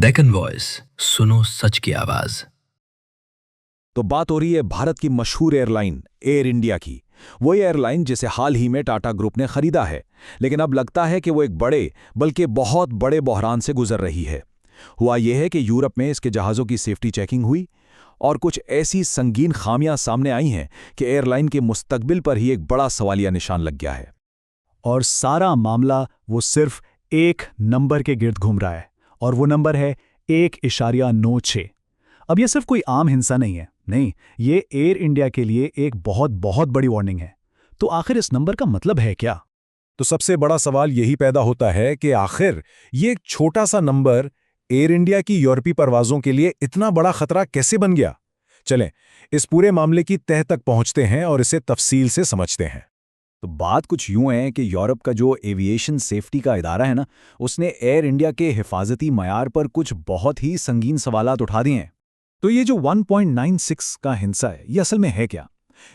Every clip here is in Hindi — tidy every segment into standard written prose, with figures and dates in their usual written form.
डेक्कन वॉइस, सुनो सच की आवाज। तो बात हो रही है भारत की मशहूर एयरलाइन एयर इंडिया की। वो एयरलाइन जिसे हाल ही में टाटा ग्रुप ने खरीदा है, लेकिन अब लगता है कि वो एक बड़े बल्कि बहुत बड़े बहरान से गुजर रही है। हुआ यह है कि यूरोप में इसके जहाज़ों की सेफ्टी चेकिंग हुई और कुछ ऐसी संगीन खामियां सामने आई हैं कि एयरलाइन के मुस्तकबिल पर ही एक बड़ा सवालिया निशान लग गया है। और सारा मामला वो सिर्फ एक नंबर के गिर्द घूम रहा है, और वो नंबर है 1.96। अब ये सिर्फ कोई आम हिंसा नहीं है, नहीं, ये एयर इंडिया के लिए एक बहुत बहुत बड़ी वार्निंग है। तो आखिर इस नंबर का मतलब है क्या? तो सबसे बड़ा सवाल यही पैदा होता है कि आखिर ये एक छोटा सा नंबर एयर इंडिया की यूरोपीय परवाज़ों के लिए इतना बड़ा खतरा कैसे बन गया। चलें, इस पूरे मामले की तह तक पहुंचते हैं और इसे तफसील से समझते हैं। तो बात कुछ यूं है कि यूरोप का जो एविएशन सेफ्टी का इदारा है ना, उसने एयर इंडिया के हिफाजती मयार पर कुछ बहुत ही संगीन सवालात उठा दिए हैं। तो ये जो 1.96 का हिंसा है, ये असल में है क्या?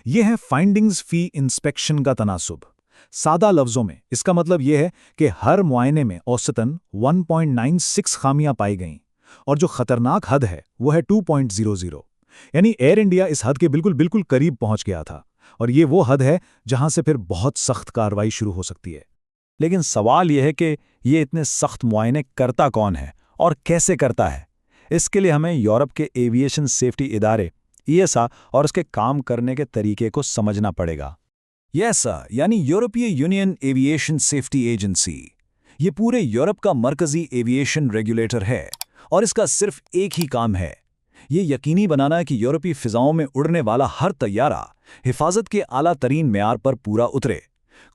ये है फाइंडिंग्स फी इंस्पेक्शन का तनासुब। सादा लफ्जों में इसका मतलब ये है कि हर मुआयने में औसतन 1.96 खामियां पाई गईं, और जो खतरनाक हद है वो है 2.00। यानी एयर इंडिया इस हद के बिल्कुल बिल्कुल करीब पहुंच गया था, और ये वो हद है जहां से फिर बहुत सख्त कार्रवाई शुरू हो सकती है। लेकिन सवाल यह है कि ये इतने सख्त मुआयने करता कौन है और कैसे करता है। इसके लिए हमें यूरोप के एविएशन सेफ्टी इदारे EASA और उसके काम करने के तरीके को समझना पड़ेगा। EASA यानी यूरोपीय यूनियन एविएशन सेफ्टी एजेंसी, ये पूरे यूरोप का मरकजी एविएशन रेगुलेटर है, और इसका सिर्फ एक ही काम है, ये यकीनी बनाना है कि यूरोपीय फिजाओं में उड़ने वाला हर तैयारा हिफाजत के आला तरीन मेयार पर पूरा उतरे,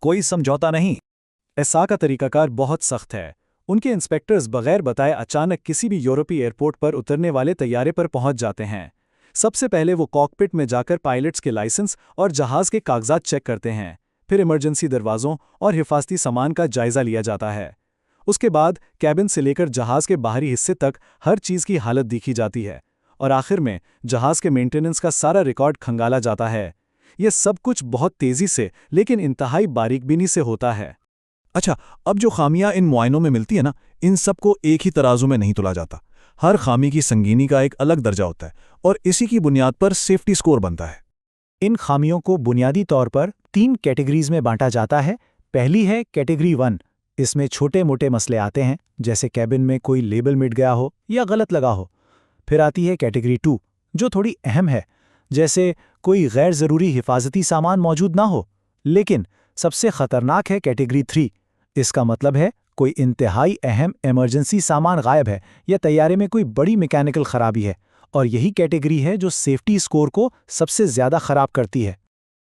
कोई समझौता नहीं। EASA का तरीकाकार बहुत सख्त है। उनके इंस्पेक्टर्स बगैर बताए अचानक किसी भी यूरोपीय एयरपोर्ट पर उतरने वाले तैयारे पर पहुंच जाते हैं। सबसे पहले वो कॉकपिट में जाकर पायलट्स के लाइसेंस और जहाज के कागजात चेक करते हैं। फिर इमरजेंसी दरवाज़ों और हिफाजती सामान का जायजा लिया जाता है। उसके बाद कैबिन से लेकर जहाज के बाहरी हिस्से तक हर चीज़ की हालत देखी जाती है, और आखिर में जहाज के मेंटेनेंस का सारा रिकॉर्ड खंगाला जाता है। ये सब कुछ बहुत तेज़ी से लेकिन इंतहाई बारीकबीनी से होता है। अच्छा, अब जो खामियां इन मुआयनों में मिलती है ना, इन सबको एक ही तराजू में नहीं तुला जाता। हर खामी की संगीनी का एक अलग दर्जा होता है, और इसी की बुनियाद पर सेफ्टी स्कोर बनता है। इन खामियों को बुनियादी तौर पर 3 कैटेगरीज में बांटा जाता है। पहली है कैटेगरी 1। इसमें छोटे मोटे मसले आते हैं, जैसे कैबिन में कोई लेबल मिट गया हो या गलत लगा हो। फिर आती है कैटेगरी 2, जो थोड़ी अहम है, जैसे कोई गैर ज़रूरी हिफाजती सामान मौजूद ना हो। लेकिन सबसे खतरनाक है कैटेगरी 3। इसका मतलब है कोई इंतहाई अहम इमरजेंसी सामान गायब है या तैयारे में कोई बड़ी मैकेनिकल खराबी है, और यही कैटेगरी है जो सेफ्टी स्कोर को सबसे ज़्यादा खराब करती है।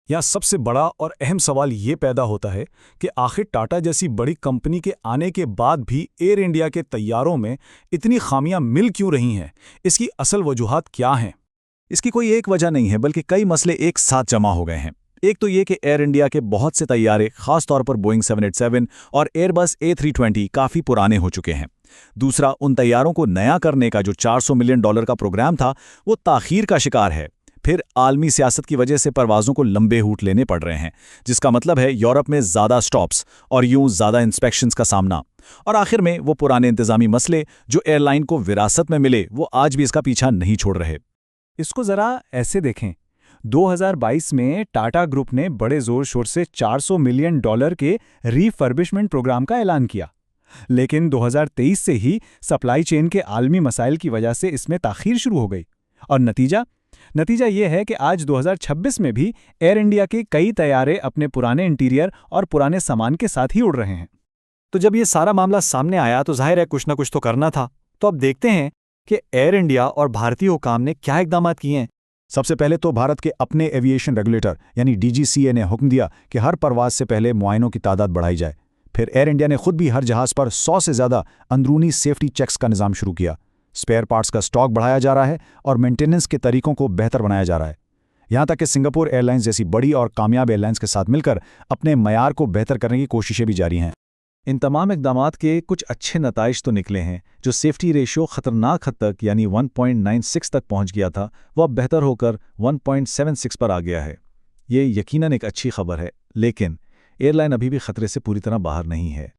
यहाँ सबसे बड़ा और अहम सवाल ये पैदा होता है कि आखिर टाटा जैसी बड़ी कंपनी के आने के बाद भी एयर इंडिया के तैयारों में इतनी खामियां मिल क्यों रही हैं। इसकी असल वजूहात क्या हैं? इसकी कोई एक वजह नहीं है, बल्कि कई मसले एक साथ जमा हो गए हैं। एक तो ये कि एयर इंडिया के बहुत से तैयारे, खास तौर पर बोइंग 787 और एयरबस A320 काफ़ी पुराने हो चुके हैं। दूसरा, उन तैयारों को नया करने का जो $400 मिलियन का प्रोग्राम था, वो ताख़ीर का शिकार है। फिर आलमी सियासत की वजह से परवाज़ों को लंबे रूट लेने पड़ रहे हैं, जिसका मतलब है यूरोप में ज़्यादा स्टॉप्स और यूं ज़्यादा इंस्पेक्शंस का सामना। और आखिर में वो पुराने इंतज़ामी मसले जो एयरलाइन को विरासत में मिले, वो आज भी इसका पीछा नहीं छोड़ रहे। इसको ज़रा ऐसे देखें, 2022 में टाटा ग्रुप ने बड़े ज़ोर शोर से $400 मिलियन के रीफर्बिशमेंट प्रोग्राम का ऐलान किया, लेकिन 2023 से ही सप्लाई चेन के आलमी मसाइल की वजह से इसमें ताख़ीर शुरू हो गई। और नतीजा ये है कि आज 2026 में भी एयर इंडिया के कई तैयारे अपने पुराने इंटीरियर और पुराने सामान के साथ ही उड़ रहे हैं। तो जब ये सारा मामला सामने आया तो जाहिर है कुछ ना कुछ तो करना था। तो अब देखते हैं कि एयर इंडिया और भारतीय हुकाम ने क्या इक़दाम किए हैं। सबसे पहले तो भारत के अपने एविएशन रेगुलेटर यानी DGCA ने हुक्म दिया कि हर परवाज़ से पहले मुआयनों की तादाद बढ़ाई जाए। फिर एयर इंडिया ने खुद भी हर जहाज़ पर 100 से ज़्यादा अंदरूनी सेफ्टी चेक्स का निज़ाम शुरू किया। स्पेयर पार्ट्स का स्टॉक बढ़ाया जा रहा है और मेंटेनेंस के तरीकों को बेहतर बनाया जा रहा है। यहाँ तक कि सिंगापुर एयरलाइंस जैसी बड़ी और कामयाब एयरलाइंस के साथ मिलकर अपने मयार को बेहतर करने की कोशिशें भी जारी हैं। इन तमाम इक़दामात के कुछ अच्छे नताइज तो निकले हैं। जो सेफ्टी रेशियो ख़तरनाक हद तक यानी 1.96 तक पहुंच गया था, वह अब बेहतर होकर 1.76 पर आ गया है। ये यकीनन एक अच्छी खबर है, लेकिन एयरलाइन अभी भी खतरे से पूरी तरह बाहर नहीं है।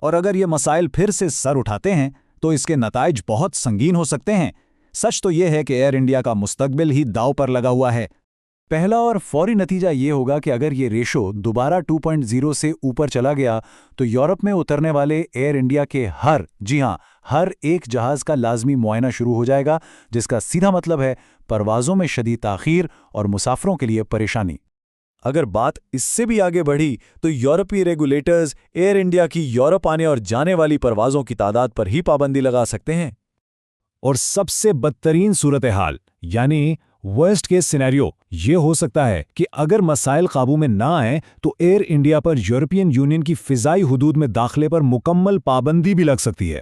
और अगर ये मसाइल फिर से सर उठाते हैं तो इसके नताइज बहुत संगीन हो सकते हैं। सच तो यह है कि एयर इंडिया का मुस्तकबिल ही दांव पर लगा हुआ है। पहला और फौरी नतीजा ये होगा कि अगर ये रेशो दोबारा 2.0 से ऊपर चला गया तो यूरोप में उतरने वाले एयर इंडिया के हर एक जहाज का लाजमी मुआयना शुरू हो जाएगा, जिसका सीधा मतलब है परवाज़ों में शदीद ताख़ीर और मुसाफिरों के लिए परेशानी। अगर बात इससे भी आगे बढ़ी तो यूरोपीय रेगुलेटर्स एयर इंडिया की यूरोप आने और जाने वाली परवाज़ों की तादाद पर ही पाबंदी लगा सकते हैं। और सबसे बदतरीन सूरत हाल यानी वर्स्ट केस सिनेरियो ये हो सकता है कि अगर मसाइल काबू में ना आए तो एयर इंडिया पर यूरोपियन यूनियन की फ़िज़ाई हुदूद में दाखिले पर मुकम्मल पाबंदी भी लग सकती है।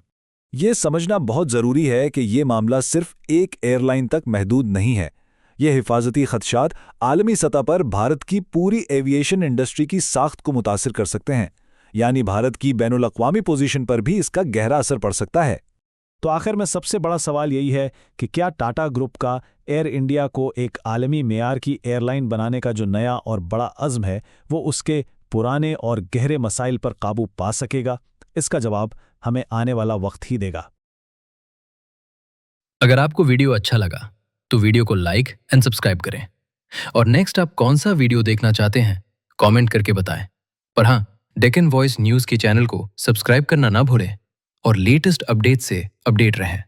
ये समझना बहुत ज़रूरी है कि ये मामला सिर्फ एक एयरलाइन तक महदूद नहीं है। ये हिफाजती खदशात आलमी सतह पर भारत की पूरी एविएशन इंडस्ट्री की साख्त को मुतासिर कर सकते हैं, यानी भारत की बैनुल-अक़वामी पोजीशन पर भी इसका गहरा असर पड़ सकता है। तो आखिर में सबसे बड़ा सवाल यही है कि क्या टाटा ग्रुप का एयर इंडिया को एक आलमी मेयार की एयरलाइन बनाने का जो नया और बड़ा अज़्म है वो उसके पुराने और गहरे मसाइल पर काबू पा सकेगा? इसका जवाब हमें आने वाला वक्त ही देगा। अगर आपको वीडियो अच्छा लगा तो वीडियो को लाइक एंड सब्सक्राइब करें और नेक्स्ट आप कौन सा वीडियो देखना चाहते हैं कमेंट करके बताएं। पर हाँ, डेक्कन वॉइस न्यूज़ के चैनल को सब्सक्राइब करना ना भूलें और लेटेस्ट अपडेट से अपडेट रहें।